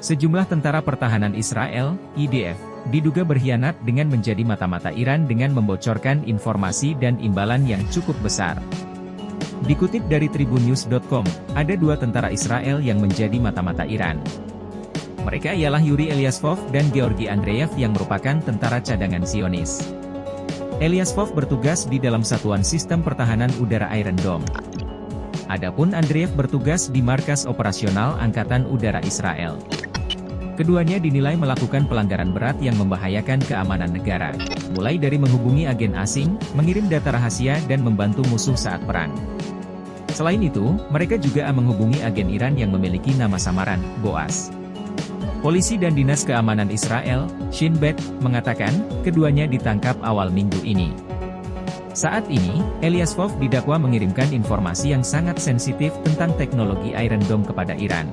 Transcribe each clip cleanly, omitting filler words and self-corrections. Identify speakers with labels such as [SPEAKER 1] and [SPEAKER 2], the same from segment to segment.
[SPEAKER 1] Sejumlah tentara pertahanan Israel, IDF, diduga berkhianat dengan menjadi mata-mata Iran dengan membocorkan informasi dan imbalan yang cukup besar. Dikutip dari tribunnews.com, ada dua tentara Israel yang menjadi mata-mata Iran. Mereka ialah Yuri Eliasvov dan Georgi Andreev yang merupakan tentara cadangan Zionis. Eliasvov bertugas di dalam Satuan Sistem Pertahanan Udara Iron Dome. Adapun Andreev bertugas di Markas Operasional Angkatan Udara Israel. Keduanya dinilai melakukan pelanggaran berat yang membahayakan keamanan negara, mulai dari menghubungi agen asing, mengirim data rahasia dan membantu musuh saat perang. Selain itu, mereka juga menghubungi agen Iran yang memiliki nama samaran, Boaz. Polisi dan Dinas Keamanan Israel, Shin Bet, mengatakan, keduanya ditangkap awal minggu ini. Saat ini, Eliasvov didakwa mengirimkan informasi yang sangat sensitif tentang teknologi Iron Dome kepada Iran.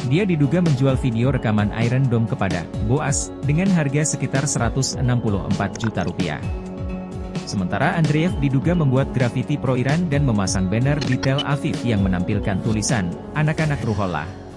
[SPEAKER 1] Dia diduga menjual video rekaman Iron Dome kepada Boaz dengan harga sekitar 164 juta rupiah. Sementara Andreev diduga membuat grafiti pro-Iran dan memasang banner di Tel Aviv yang menampilkan tulisan, "Anak-anak Ruhollah."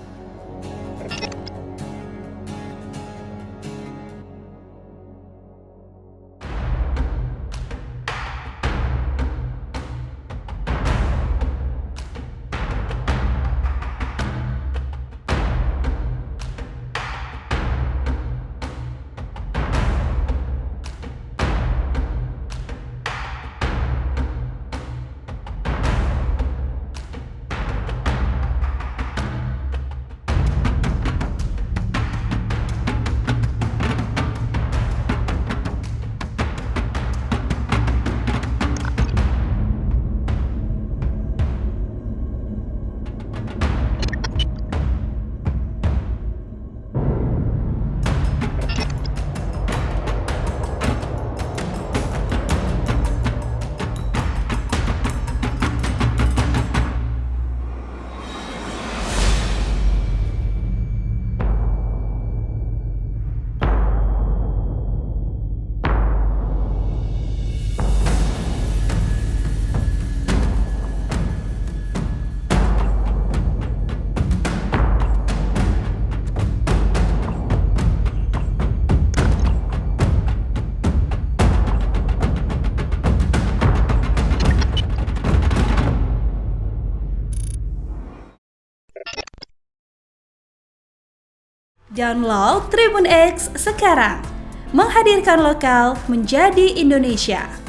[SPEAKER 2] Download Tribun X sekarang, menghadirkan lokal menjadi Indonesia.